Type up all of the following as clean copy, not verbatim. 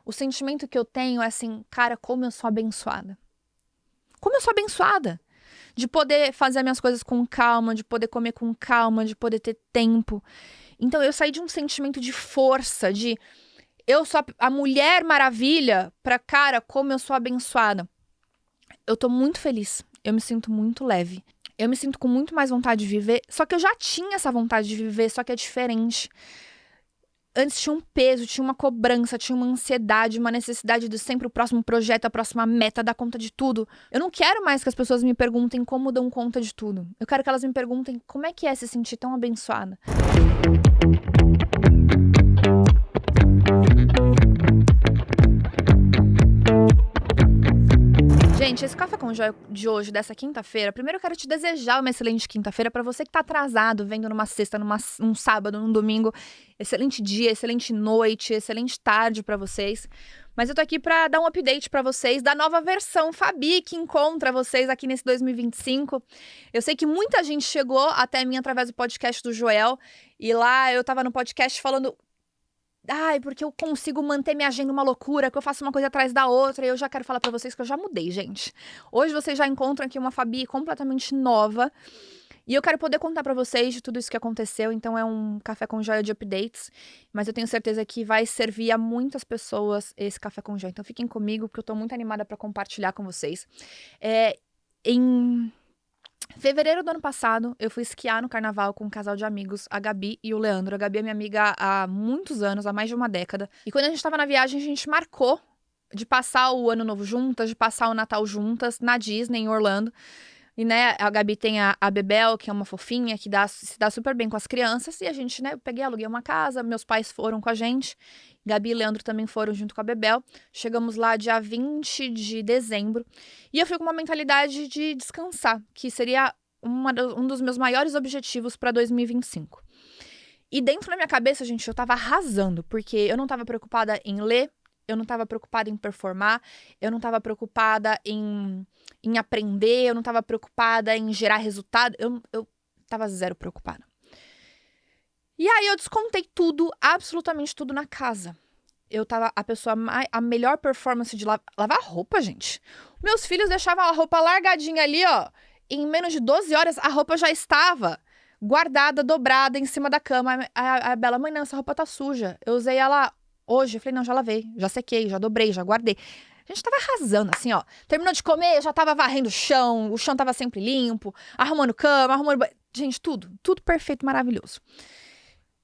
O sentimento que eu tenho é assim, cara, como eu sou abençoada. Como eu sou abençoada. De poder fazer as minhas coisas com calma, de poder comer com calma, de poder ter tempo. Então eu saí de um sentimento de força, de eu sou a mulher maravilha, pra cara, como eu sou abençoada. Eu tô muito feliz, eu me sinto muito leve. Eu me sinto com muito mais vontade de viver, só que eu já tinha essa vontade de viver, só que é diferente. Antes tinha um peso, tinha uma cobrança, tinha uma ansiedade, uma necessidade de sempre o próximo projeto, a próxima meta, dar conta de tudo. Eu não quero mais que as pessoas me perguntem como dão conta de tudo. Eu quero que elas me perguntem como é que é se sentir tão abençoada. Gente, esse Café com Joia de hoje, dessa quinta-feira, primeiro eu quero te desejar uma excelente quinta-feira para você que tá atrasado, vendo numa sexta, num sábado, num domingo. Excelente dia, excelente noite, excelente tarde para vocês. Mas eu tô aqui para dar um update para vocês da nova versão Fabi, que encontra vocês aqui nesse 2025. Eu sei que muita gente chegou até mim através do podcast do Joel, e lá eu tava no podcast falando... Ai, porque eu consigo manter minha agenda uma loucura, que eu faço uma coisa atrás da outra, e eu já quero falar pra vocês que eu já mudei, gente. Hoje vocês já encontram aqui uma Fabi completamente nova, e eu quero poder contar pra vocês de tudo isso que aconteceu, então é um Café com Joia de updates, mas eu tenho certeza que vai servir a muitas pessoas esse Café com Joia, então fiquem comigo, porque eu tô muito animada pra compartilhar com vocês. Em fevereiro do ano passado, eu fui esquiar no carnaval com um casal de amigos, a Gabi e o Leandro. A Gabi é minha amiga há muitos anos, há mais de uma década. E quando a gente tava na viagem, a gente marcou de passar o Ano Novo juntas, de passar o Natal juntas, na Disney, em Orlando. E, né, a Gabi tem a Bebel, que é uma fofinha, que se dá super bem com as crianças. E a gente, né, eu peguei, aluguei uma casa, meus pais foram com a gente. Gabi e Leandro também foram junto com a Bebel. Chegamos lá dia 20 de dezembro. E eu fui com uma mentalidade de descansar, que seria um dos meus maiores objetivos para 2025. E dentro da minha cabeça, gente, eu tava arrasando, porque eu não tava preocupada em ler, eu não tava preocupada em performar, eu não tava preocupada em aprender, eu não tava preocupada em gerar resultado, eu tava zero preocupada. E aí eu descontei tudo, absolutamente tudo na casa. Eu tava a melhor performance de lavar roupa, gente. Meus filhos deixavam a roupa largadinha ali, ó. Em menos de 12 horas, a roupa já estava guardada, dobrada, em cima da cama. A Bela, mãe, não, essa roupa tá suja. Eu usei ela hoje. Eu falei, não, já lavei, já sequei, já dobrei, já guardei. A gente tava arrasando, assim, ó. Terminou de comer, eu já tava varrendo o chão tava sempre limpo, arrumando cama, arrumando... Gente, tudo perfeito, maravilhoso.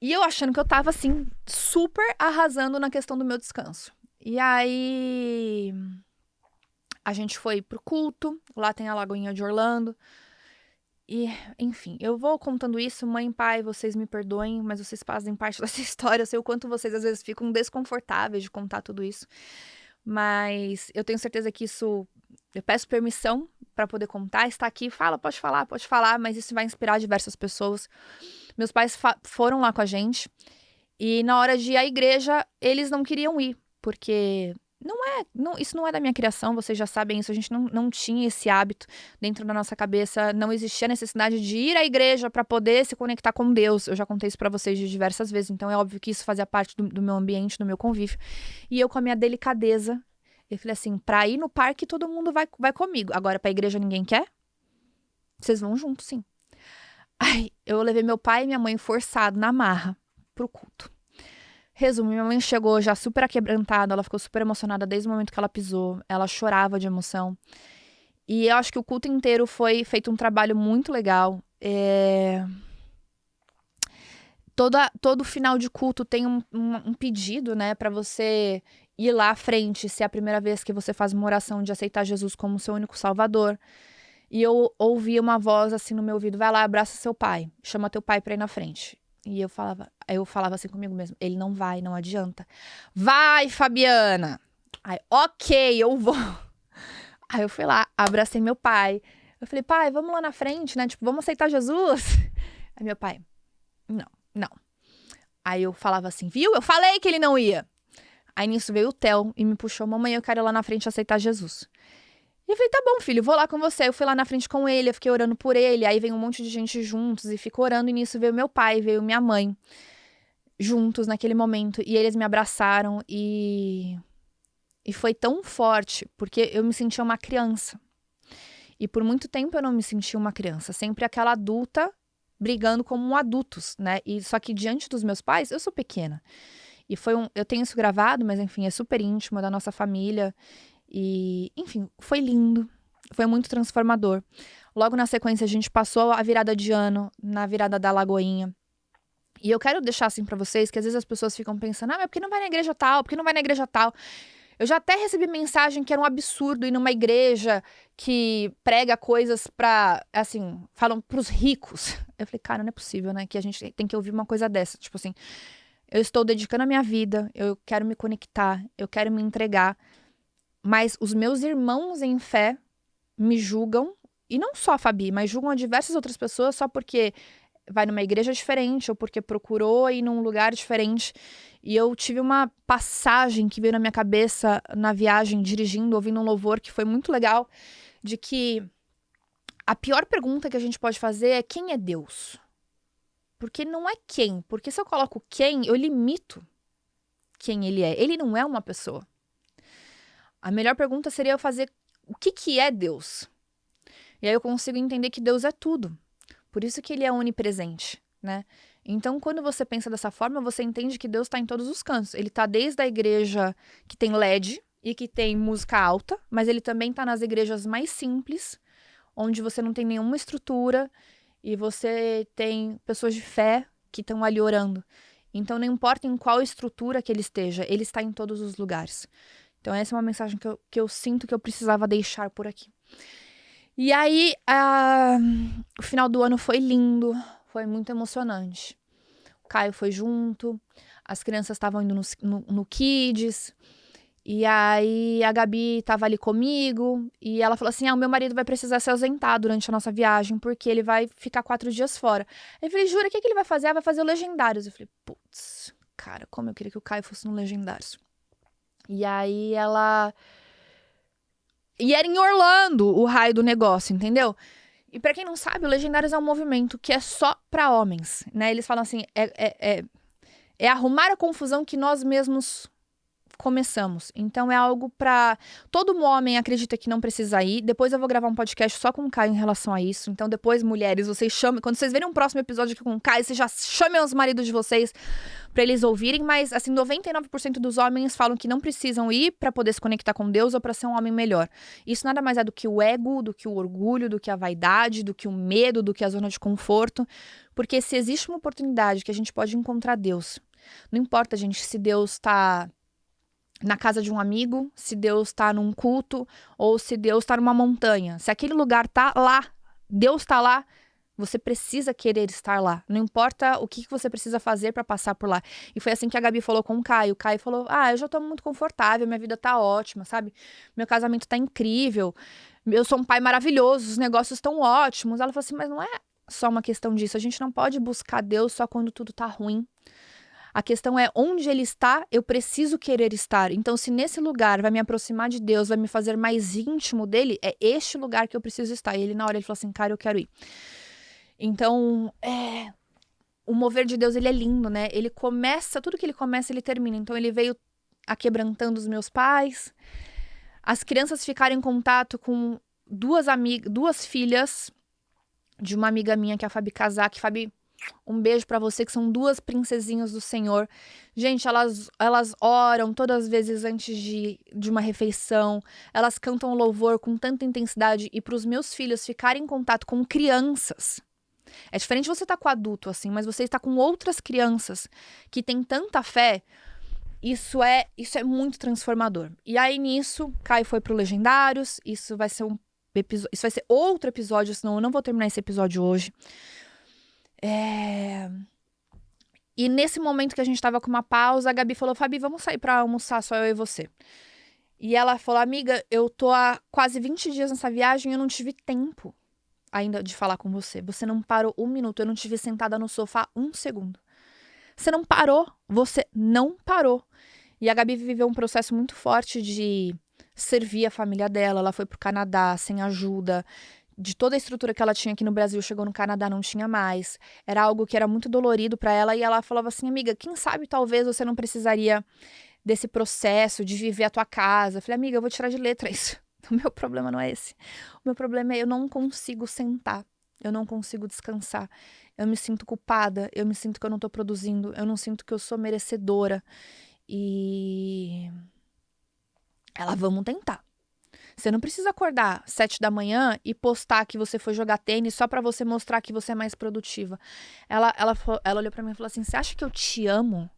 E eu achando que eu tava, assim, super arrasando na questão do meu descanso. E aí... a gente foi pro culto, lá tem a Lagoinha de Orlando. E, enfim, eu vou contando isso, mãe, pai, vocês me perdoem, mas vocês fazem parte dessa história. Eu sei o quanto vocês, às vezes, ficam desconfortáveis de contar tudo isso. Mas eu tenho certeza que isso... eu peço permissão pra poder contar, está aqui, pode falar, mas isso vai inspirar diversas pessoas. Meus pais foram lá com a gente e na hora de ir à igreja, eles não queriam ir, porque isso não é da minha criação, vocês já sabem isso, a gente não tinha esse hábito dentro da nossa cabeça, não existia a necessidade de ir à igreja para poder se conectar com Deus. Eu já contei isso para vocês de diversas vezes, então é óbvio que isso fazia parte do meu ambiente, do meu convívio. E eu, com a minha delicadeza, eu falei assim, pra ir no parque todo mundo vai comigo, agora pra igreja ninguém quer? Vocês vão junto, sim. Ai, eu levei meu pai e minha mãe forçado na marra pro culto. Resumo, minha mãe chegou já super aquebrantada, ela ficou super emocionada desde o momento que ela pisou, ela chorava de emoção. E eu acho que o culto inteiro foi feito um trabalho muito legal. Todo final de culto tem um pedido, né, pra você ir lá à frente, se é a primeira vez que você faz uma oração de aceitar Jesus como seu único salvador. E eu ouvi uma voz assim no meu ouvido, vai lá, abraça seu pai, chama teu pai pra ir na frente. E eu falava assim comigo mesmo, ele não vai, não adianta. Vai, Fabiana! Aí, ok, eu vou. Aí eu fui lá, abracei meu pai. Eu falei, pai, vamos lá na frente, né? Tipo, vamos aceitar Jesus? Aí meu pai, não. Aí eu falava assim, viu? Eu falei que ele não ia. Aí nisso veio o Theo e me puxou, mamãe, eu quero ir lá na frente aceitar Jesus. E eu falei, tá bom, filho, vou lá com você. Eu fui lá na frente com ele, eu fiquei orando por ele. Aí veio um monte de gente juntos e ficou orando. E nisso veio meu pai, veio minha mãe, juntos naquele momento. E eles me abraçaram e E foi tão forte, porque eu me sentia uma criança. E por muito tempo eu não me sentia uma criança. Sempre aquela adulta brigando como adultos, né? E só que diante dos meus pais, eu sou pequena. E eu tenho isso gravado, mas enfim, é super íntimo, é da nossa família. E, enfim, foi lindo. Foi muito transformador. Logo na sequência, a gente passou a virada de ano, na virada da Lagoinha. E eu quero deixar assim pra vocês, que às vezes as pessoas ficam pensando, mas por que não vai na igreja tal? Por que não vai na igreja tal? Eu já até recebi mensagem que era um absurdo ir numa igreja que prega coisas pra, assim, falam pros ricos. Eu falei, cara, não é possível, né? Que a gente tem que ouvir uma coisa dessa. Tipo assim, eu estou dedicando a minha vida, eu quero me conectar, eu quero me entregar. Mas os meus irmãos em fé me julgam, e não só a Fabi, mas julgam a diversas outras pessoas só porque vai numa igreja diferente ou porque procurou ir num lugar diferente. E eu tive uma passagem que veio na minha cabeça na viagem, dirigindo, ouvindo um louvor, que foi muito legal, de que a pior pergunta que a gente pode fazer é quem é Deus? Porque não é quem. Porque se eu coloco quem, eu limito quem ele é. Ele não é uma pessoa. A melhor pergunta seria eu fazer o que é Deus? E aí eu consigo entender que Deus é tudo. Por isso que ele é onipresente, né? Então, quando você pensa dessa forma, você entende que Deus está em todos os cantos. Ele está desde a igreja que tem LED e que tem música alta, mas ele também está nas igrejas mais simples, onde você não tem nenhuma estrutura e você tem pessoas de fé que estão ali orando. Então, não importa em qual estrutura que ele esteja, ele está em todos os lugares. Então, essa é uma mensagem que eu sinto que eu precisava deixar por aqui. E aí, o final do ano foi lindo, foi muito emocionante. O Caio foi junto, as crianças estavam indo no Kids, e aí a Gabi estava ali comigo, e ela falou assim, o meu marido vai precisar se ausentar durante a nossa viagem, porque ele vai ficar 4 dias fora. Eu falei, jura, o que ele vai fazer? Vai fazer o Legendários. Eu falei, putz, cara, como eu queria que o Caio fosse no Legendários. E aí ela... E era em Orlando o raio do negócio, entendeu? E pra quem não sabe, o Legendários é um movimento que é só pra homens, né? Eles falam assim, é arrumar a confusão que nós mesmos começamos. Então é algo pra... Todo homem acredita que não precisa ir. Depois eu vou gravar um podcast só com o Caio em relação a isso. Então depois, mulheres, vocês chamem... Quando vocês verem um próximo episódio aqui com o Caio, vocês já chamem os maridos de vocês pra eles ouvirem. Mas, assim, 99% dos homens falam que não precisam ir pra poder se conectar com Deus ou pra ser um homem melhor. Isso nada mais é do que o ego, do que o orgulho, do que a vaidade, do que o medo, do que a zona de conforto. Porque se existe uma oportunidade que a gente pode encontrar Deus, não importa, gente, se Deus tá na casa de um amigo, se Deus tá num culto, ou se Deus tá numa montanha. Se aquele lugar tá lá, Deus tá lá, você precisa querer estar lá. Não importa o que você precisa fazer pra passar por lá. E foi assim que a Gabi falou com o Caio. O Caio falou, eu já tô muito confortável, minha vida tá ótima, sabe? Meu casamento tá incrível, eu sou um pai maravilhoso, os negócios estão ótimos. Ela falou assim, mas não é só uma questão disso, a gente não pode buscar Deus só quando tudo tá ruim. A questão é onde ele está, eu preciso querer estar. Então, se nesse lugar vai me aproximar de Deus, vai me fazer mais íntimo dele, é este lugar que eu preciso estar. E ele, na hora, ele falou assim, cara, eu quero ir. Então, o mover de Deus, ele é lindo, né? Ele começa, tudo que ele começa, ele termina. Então, ele veio aquebrantando os meus pais. As crianças ficaram em contato com duas filhas de uma amiga minha, que é a Fabi Casac. Fabi, um beijo pra você, que são 2 princesinhas do Senhor. Gente, elas oram todas as vezes antes de uma refeição. Elas cantam louvor com tanta intensidade. E pros meus filhos ficarem em contato com crianças. É diferente você estar com adulto, assim, mas você está com outras crianças que têm tanta fé. Isso é muito transformador. E aí, nisso, Caio foi pro Legendários. Isso vai ser isso vai ser outro episódio, senão eu não vou terminar esse episódio hoje. E nesse momento que a gente tava com uma pausa, a Gabi falou, Fabi, vamos sair pra almoçar, só eu e você. E ela falou, amiga, eu tô há quase 20 dias nessa viagem e eu não tive tempo ainda de falar com você. Você não parou 1 minuto, eu não te vi sentada no sofá 1 segundo. Você não parou, você não parou. E a Gabi viveu um processo muito forte de servir a família dela. Ela foi pro Canadá sem ajuda. De toda a estrutura que ela tinha aqui no Brasil, chegou no Canadá, não tinha mais. Era algo que era muito dolorido pra ela. E ela falava assim, amiga, quem sabe talvez você não precisaria desse processo de viver a tua casa. Eu falei, amiga, eu vou tirar de letra isso. O meu problema não é esse. O meu problema é eu não consigo sentar. Eu não consigo descansar. Eu me sinto culpada. Eu me sinto que eu não tô produzindo. Eu não sinto que eu sou merecedora. E ela, vamos tentar. Você não precisa acordar 7 da manhã e postar que você foi jogar tênis só pra você mostrar que você é mais produtiva. Ela olhou pra mim e falou assim, você acha que eu te amo?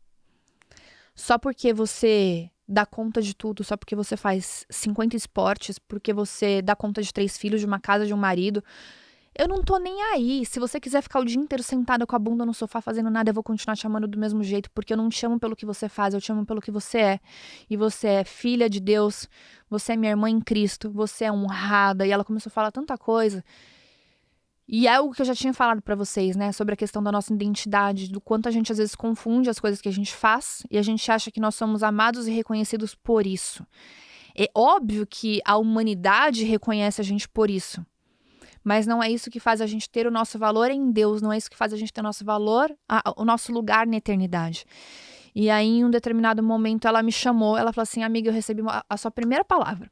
Só porque você dá conta de tudo, só porque você faz 50 esportes, porque você dá conta de 3 filhos, de uma casa, de um marido. Eu não tô nem aí. Se você quiser ficar o dia inteiro sentada com a bunda no sofá fazendo nada, eu vou continuar te amando do mesmo jeito, porque eu não te amo pelo que você faz, eu te amo pelo que você é. E você é filha de Deus, você é minha irmã em Cristo, você é honrada. E ela começou a falar tanta coisa. E é algo que eu já tinha falado pra vocês, né, sobre a questão da nossa identidade, do quanto a gente às vezes confunde as coisas que a gente faz e a gente acha que nós somos amados e reconhecidos por isso. É óbvio que a humanidade reconhece a gente por isso, mas não é isso que faz a gente ter o nosso valor em Deus, não é isso que faz a gente ter o nosso valor, o nosso lugar na eternidade. E aí, em um determinado momento, ela me chamou, ela falou assim, amiga, eu recebi a sua primeira palavra.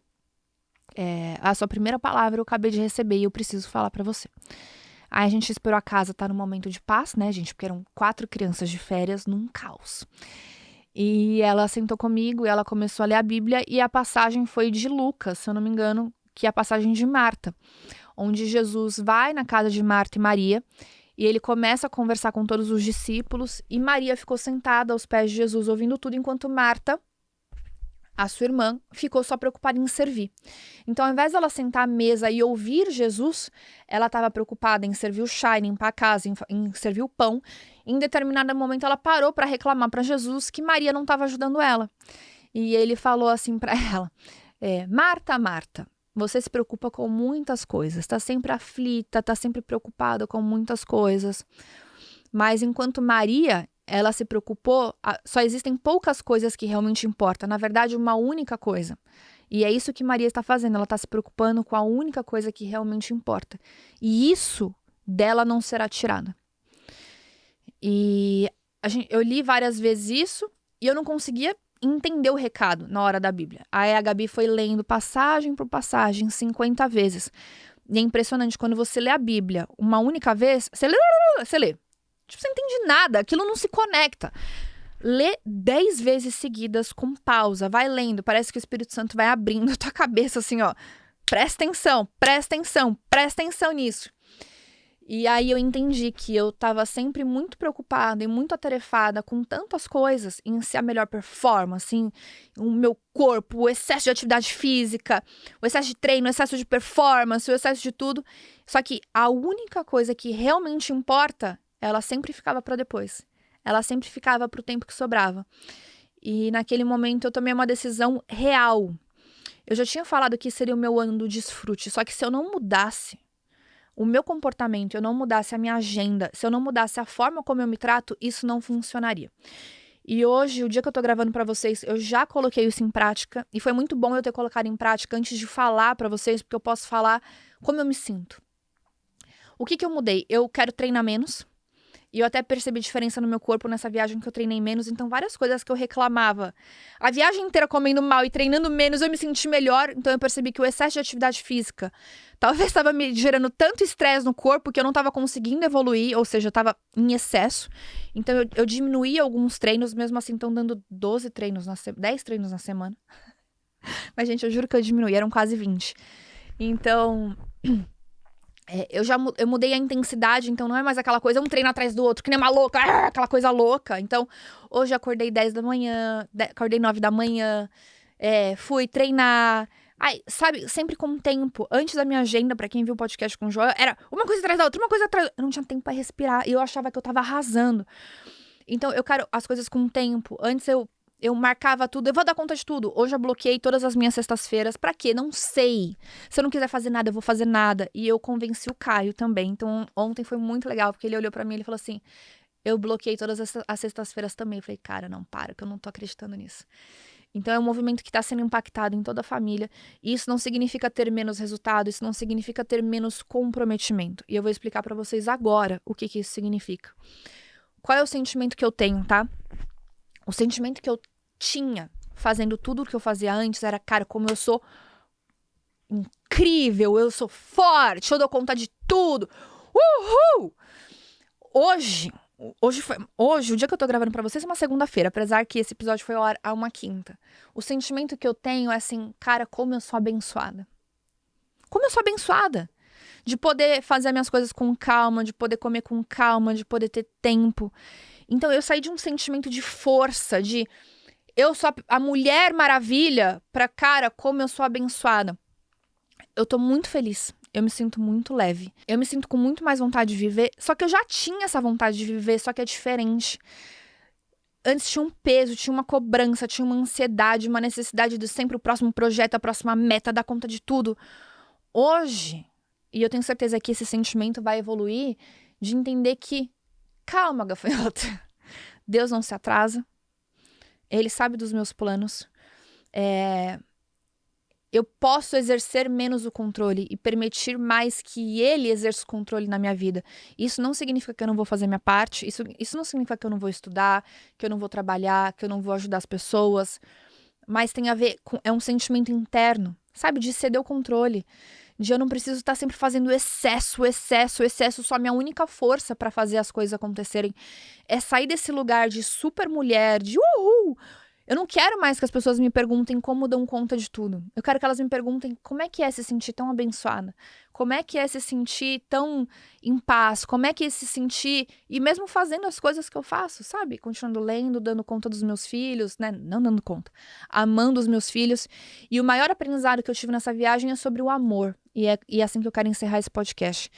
A sua primeira palavra eu acabei de receber e eu preciso falar pra você. Aí a gente esperou a casa estar no momento de paz, né, gente? Porque eram 4 crianças de férias num caos. E ela sentou comigo e ela começou a ler a Bíblia e a passagem foi de Lucas, se eu não me engano, que é a passagem de Marta, onde Jesus vai na casa de Marta e Maria e ele começa a conversar com todos os discípulos e Maria ficou sentada aos pés de Jesus ouvindo tudo, enquanto Marta, a sua irmã, ficou só preocupada em servir. Então, ao invés dela sentar à mesa e ouvir Jesus, ela estava preocupada em servir o chá, em limpar a casa, em servir o pão. Em determinado momento, ela parou para reclamar para Jesus que Maria não estava ajudando ela. E ele falou assim para ela, Marta, Marta, você se preocupa com muitas coisas, está sempre aflita, está sempre preocupada com muitas coisas. Mas enquanto Maria, ela se preocupou, só existem poucas coisas que realmente importam. Na verdade, uma única coisa. E é isso que Maria está fazendo. Ela está se preocupando com a única coisa que realmente importa. E isso dela não será tirado. E eu li várias vezes isso e eu não conseguia entender o recado na hora da Bíblia. Aí a Gabi foi lendo passagem por passagem 50 vezes. E é impressionante, quando você lê a Bíblia uma única vez, você lê. Tipo, você não entende nada, aquilo não se conecta. Lê 10 vezes seguidas com pausa, vai lendo, parece que o Espírito Santo vai abrindo a tua cabeça assim, ó. Presta atenção nisso. E aí eu entendi que eu tava sempre muito preocupada e muito atarefada com tantas coisas em ser a melhor performance, assim, o meu corpo, o excesso de atividade física, o excesso de treino, o excesso de performance, o excesso de tudo. Só que a única coisa que realmente importa, ela sempre ficava para depois. Ela sempre ficava pro tempo que sobrava. E naquele momento eu tomei uma decisão real. Eu já tinha falado que seria o meu ano do desfrute, só que se eu não mudasse o meu comportamento, eu não mudasse a minha agenda, se eu não mudasse a forma como eu me trato, isso não funcionaria. E hoje, o dia que eu tô gravando pra vocês, eu já coloquei isso em prática, e foi muito bom eu ter colocado em prática antes de falar pra vocês, porque eu posso falar como eu me sinto. O que eu mudei? Eu quero treinar menos, e eu até percebi diferença no meu corpo nessa viagem que eu treinei menos, então várias coisas que eu reclamava. A viagem inteira comendo mal e treinando menos, eu me senti melhor, então eu percebi que o excesso de atividade física talvez estava me gerando tanto estresse no corpo que eu não estava conseguindo evoluir, ou seja, eu estava em excesso. Então eu diminuí alguns treinos, mesmo assim estão dando 10 treinos na semana. Mas, gente, eu juro que eu diminuí, eram quase 20. Então... eu mudei a intensidade, então não é mais aquela coisa, um treino atrás do outro, que nem uma louca, aquela coisa louca. Então, hoje eu acordei 10 da manhã, acordei 9 da manhã, fui treinar. Ai, sabe, sempre com tempo. Antes da minha agenda, pra quem viu o podcast com o Joel, era uma coisa atrás da outra, uma coisa atrás da outra. Eu não tinha tempo pra respirar e eu achava que eu tava arrasando. Então, eu quero as coisas com tempo. Antes eu marcava tudo, eu vou dar conta de tudo. Hoje eu bloqueei todas as minhas sextas-feiras. Pra quê? Não sei. Se eu não quiser fazer nada, eu vou fazer nada. E eu convenci o Caio também. Então, ontem foi muito legal, porque ele olhou pra mim e ele falou assim, eu bloqueei todas as sextas-feiras também. Eu falei, cara, não, para, que eu não tô acreditando nisso. Então, é um movimento que tá sendo impactado em toda a família. E isso não significa ter menos resultado, isso não significa ter menos comprometimento. E eu vou explicar pra vocês agora o que isso significa. Qual é o sentimento que eu tenho, tá? O sentimento que eu tinha fazendo tudo o que eu fazia antes, era, cara, como eu sou incrível, eu sou forte, eu dou conta de tudo. Uhul! Hoje, o dia que eu tô gravando pra vocês é uma segunda-feira, apesar que esse episódio foi ao ar a uma quinta. O sentimento que eu tenho é assim, cara, como eu sou abençoada. Como eu sou abençoada. De poder fazer as minhas coisas com calma, de poder comer com calma, de poder ter tempo. Então eu saí de um sentimento de força, de eu sou a Mulher Maravilha, pra, cara, como eu sou abençoada. Eu tô muito feliz. Eu me sinto muito leve. Eu me sinto com muito mais vontade de viver. Só que eu já tinha essa vontade de viver, só que é diferente. Antes tinha um peso, tinha uma cobrança, tinha uma ansiedade, uma necessidade de sempre o próximo projeto, a próxima meta, dar conta de tudo. Hoje, e eu tenho certeza que esse sentimento vai evoluir, de entender que, calma, gafanhoto, Deus não se atrasa, Ele sabe dos meus planos, eu posso exercer menos o controle e permitir mais que Ele exerça o controle na minha vida. Isso não significa que eu não vou fazer minha parte, isso não significa que eu não vou estudar, que eu não vou trabalhar, que eu não vou ajudar as pessoas, mas tem a ver com, é um sentimento interno, sabe, de ceder o controle. De eu não preciso estar sempre fazendo excesso, só a minha única força para fazer as coisas acontecerem. É sair desse lugar de super mulher, de uhul. Eu não quero mais que as pessoas me perguntem como dão conta de tudo. Eu quero que elas me perguntem como é que é se sentir tão abençoada. Como é que é se sentir tão em paz. Como é que é se sentir, e mesmo fazendo as coisas que eu faço, sabe? Continuando lendo, dando conta dos meus filhos, né? Não dando conta. Amando os meus filhos. E o maior aprendizado que eu tive nessa viagem é sobre o amor. E é assim que eu quero encerrar esse podcast.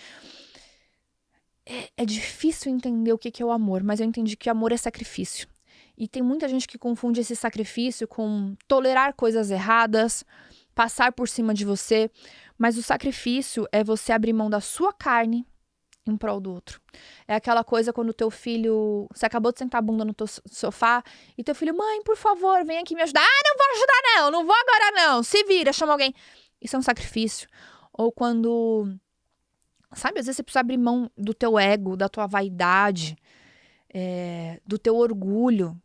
É difícil entender o que é o amor, mas eu entendi que amor é sacrifício. E tem muita gente que confunde esse sacrifício com tolerar coisas erradas, passar por cima de você. Mas o sacrifício é você abrir mão da sua carne em prol do outro. É aquela coisa quando o teu filho... Você acabou de sentar a bunda no teu sofá e teu filho, mãe, por favor, vem aqui me ajudar. Ah, não vou ajudar não vou agora não. Se vira, chama alguém. Isso é um sacrifício. Ou quando... Sabe, às vezes você precisa abrir mão do teu ego, da tua vaidade, do teu orgulho.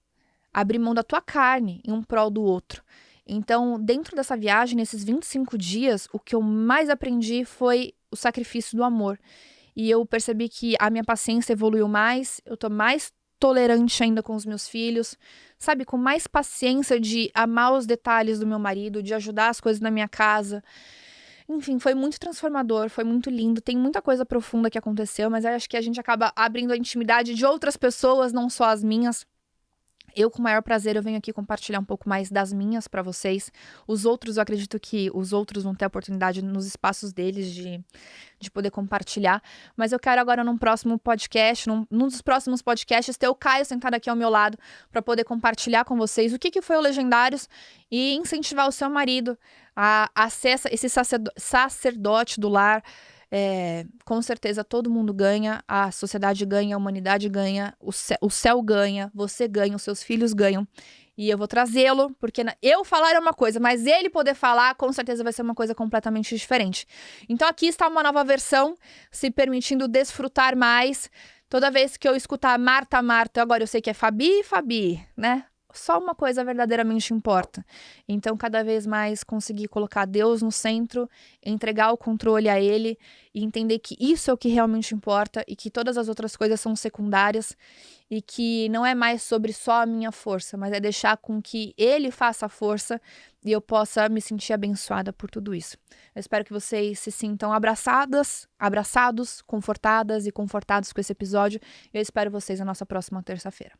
Abrir mão da tua carne em um prol do outro. Então, dentro dessa viagem, nesses 25 dias, o que eu mais aprendi foi o sacrifício do amor. E eu percebi que a minha paciência evoluiu mais, eu tô mais tolerante ainda com os meus filhos, sabe? Com mais paciência de amar os detalhes do meu marido, de ajudar as coisas na minha casa. Enfim, foi muito transformador, foi muito lindo. Tem muita coisa profunda que aconteceu, mas eu acho que a gente acaba abrindo a intimidade de outras pessoas, não só as minhas. Eu, com o maior prazer, eu venho aqui compartilhar um pouco mais das minhas pra vocês. Os outros, eu acredito que os outros vão ter a oportunidade nos espaços deles de poder compartilhar. Mas eu quero agora, num próximo podcast, num dos próximos podcasts, ter o Caio sentado aqui ao meu lado pra poder compartilhar com vocês o que foi o Legendários e incentivar o seu marido a ser esse sacerdote do lar. Com certeza todo mundo ganha, a sociedade ganha, a humanidade ganha, o céu ganha, você ganha, os seus filhos ganham. E eu vou trazê-lo, porque eu falar é uma coisa, mas ele poder falar, com certeza vai ser uma coisa completamente diferente. Então aqui está uma nova versão, se permitindo desfrutar mais. Toda vez que eu escutar Marta, Marta, agora eu sei que é Fabi, Fabi, né? Só uma coisa verdadeiramente importa. Então, cada vez mais conseguir colocar Deus no centro, entregar o controle a Ele e entender que isso é o que realmente importa e que todas as outras coisas são secundárias e que não é mais sobre só a minha força, mas é deixar com que Ele faça a força e eu possa me sentir abençoada por tudo isso. Eu espero que vocês se sintam abraçados, confortadas e confortados com esse episódio. Eu espero vocês na nossa próxima terça-feira.